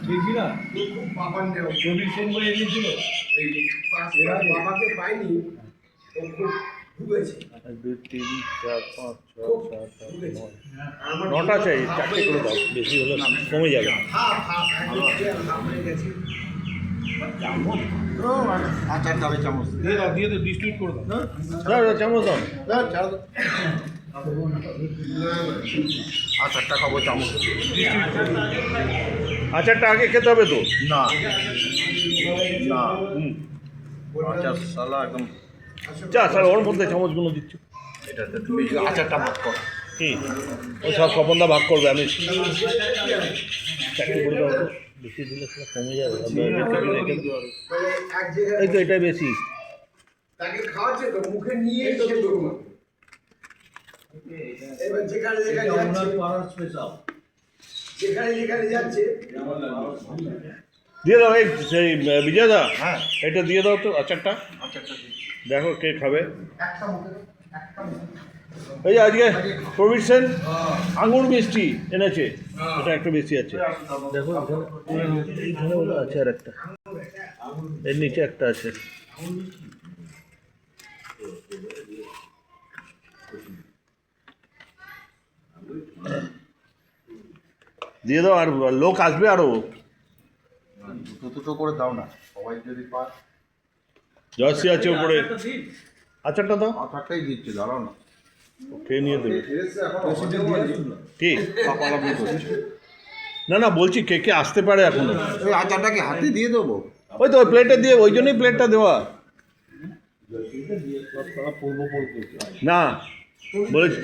দেখি না খুব বাবার নেও রবি সেন বলে দিয়েছিল এই বাবাকে পাইনি ও খুব ভুগেছে 1 2 3 4 5 6 খুব 7 8 ভুগেছে 9 নটা চাই, চারটে করে দাও, বেশি হলে কমে যাবে। হাফ হাফ হাফ হয়ে গেছে আচার খাবে চামচ দিয়ে দে ডিস্ট্রিবিউট করে দাও দাও চামচ দাও। আচারটা খাবো চামচ আচারটা আগে খেতে হবে তো। না না আচার সালা একদম চা স্যার ওর মধ্যে চামচগুলো দিচ্ছি। এটাতে তুমি আচারটা ভাগ করো কি ওই সব স্বপনদা ভাগ করবে, আমি চাকরি করে দেবো তো। বেশি দিলে সেটা কমে যাবে। মানে এক জায়গায় এই তো এটা বেশি। তাকে খাওয়াচ্ছে তো মুখে নিয়ে এসে দৌড় এবার যেখানে যেখানে যাচ্ছে পাড়ার স্পেশাল যেখানে যেখানে যাচ্ছে দিয়ে দাও এই সেই বিজয়দা, হ্যাঁ এটা দিয়ে দাও তো আচারটা। আচারটা দিই। দেখো কে খাবে। একটা মুখে একটা মুখে এই যে আজকে প্রবীর সেন আঙুর মিষ্টি এনেছে, এটা একটু বেশি আছে। দেখো এইখানে ওটা আছে আর একটা, এর নিচে একটা আছে। দিয়ে দাও, আর লোক আসবে আরো। দুটো দুটো করে দাও না, সবাই যদি পায়। জয়শ্রী আছে উপরে, আচারটা দাও। আচারটাই দিচ্ছি, দাঁড়াও না। খেয়ে নিয়ে দেবে কি? পাপালাপি করছি। না না বলছি কে কে আসতে পারে এখনো। ওই আচারটাকে হাতে দিয়ে দেবো। ওই তো ওই প্লেটে দিয়ে, ওই জন্যই প্লেটটা দেওয়া। না বলেছি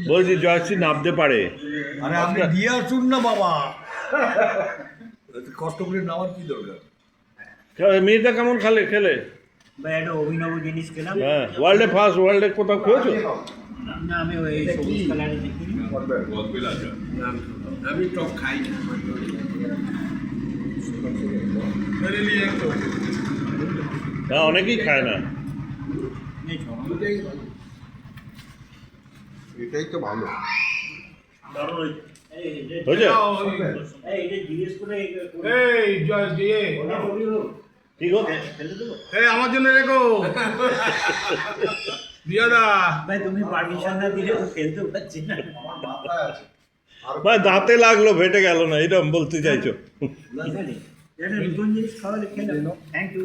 বলেছি জয়শ্রী নামতে পারে। আরে আপনি দিয়ে আসুন না বাবা, কষ্ট করে নেওয়ার কি দরকার। মেয়েটা কেমন খেলে? বা একটা অভিনব জিনিস খেলাম। হ্যাঁ ওয়ার্ল্ডে ফার্স্ট, ওয়ার্ল্ডে কোথাও খেয়েছো? না আমি ওই সবুজ কালারে দেখিনি। আমি টক খাই না হ্যাঁ অনেকেই খায় না। এই ছ। দুটোই ভালো। এটাই তো ভালো। হয়েছে? এটা জিজ্ঞেস করে এই জয় দিয়ে কি গো? ফেলে দেবো এই আমার জন্য রেখো দিয়াদা। ভাই, তুমি পারমিশন না দিলে তো ফেলতে পারছি না। ভাই দাঁতে লাগলো, ভেটে গেল না, এটা বলতে চাইছো? এটা নতুন জিনিস খাওয়ালে খেলাম। Thank you.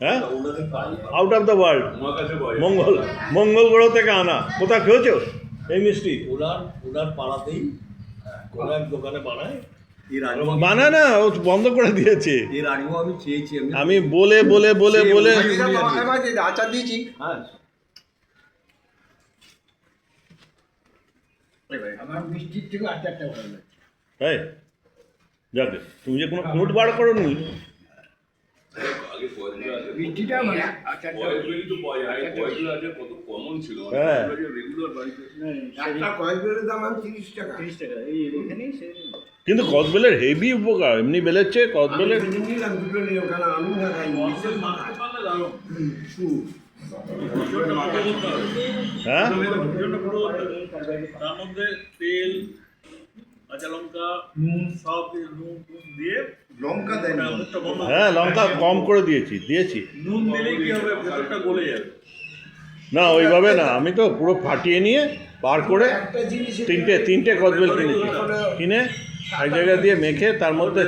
হ্যাঁ আউট অফ দ্য ওয়ার্ল্ড, মঙ্গল গ্রহ থেকে আনা। কোথা খেয়েছো এই মিষ্টি? ওনার পাড়াতেই কোনো এক দোকানে বানায়। এর আগেও বানায় না, ও বন্ধ করে দিয়েছে। এর আগেও আমি চেয়েছি। আমি বলে বলে বলে বলে আচার দিয়েছি। হ্যাঁ আমার মিষ্টির থেকে আচারটা ভালো লাগে তাই যাকে তুমি যে কোনো নোট বার করো নি। মিষ্টিটা মানে আচারটা হ্যাঁ একটা কয়েকজনের দাম আমি 30 টাকা 30 টাকা এই এখানেই কিন্তু কদবেলের হেভি উপকার, এমনি বেলের চেয়ে কদবেলের। আমি নিলাম দুটো নিয়ে কারণ আমি না খাই হ্যাঁ তার মধ্যে তেল, কাঁচা লঙ্কা, নুন সব নুন দিয়ে লঙ্কা দেয় না। মুখটা বন্ধ। হ্যাঁ লঙ্কা কম করে দিয়েছি। নুন দিলেই কি হবে, ভেতরটা গলে যাবে। না ওইভাবে না, আমি তো পুরো ফাটিয়ে নিয়ে বার করে একটা জিনিস তিনটে কদবেল কিনেছি, কিনে এক জায়গায় দিয়ে মেখে তার মধ্যে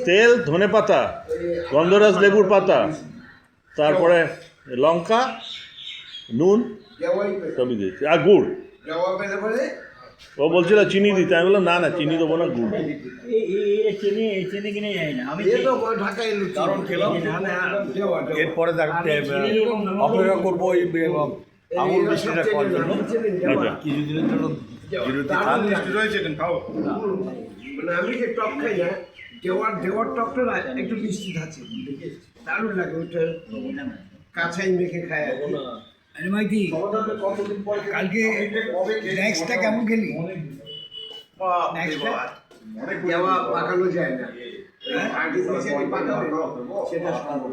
তেল ধনে পাতা, গন্ধরাজ লেবুর পাতা, তারপরে লঙ্কা, নুন সবই দিয়েছি, আর গুড়। জবা পেলে পরে ও বলছিল চিনি দিতে, আমি বললাম না না চিনি দেবো না, গুড়। চেনে কিনে যায় না আমি। এ তো ঢাকায় লুচি কারণ খেলাম জবা এরপরে অপেক্ষা করবো ওই আঙুর মিষ্টিটা খাওয়ার জন্য। আচ্ছা কিছুদিনের জন্য বিরতি থাক। মিষ্টি রয়েছে কিন্তু খাও। মানে আমি যে টক খাই না, দেওয়ার টকটা না একটু মিষ্টি আছে, দারুণ লাগে ওইটা, কাঁচাই মেখে খায় আর কি। আরে মাইতি, কালকে নেক্সটটা কেমন খেলি? দেওয়া পাকানো যায় না, আগে থেকে পাকানো সেটা সম্ভব।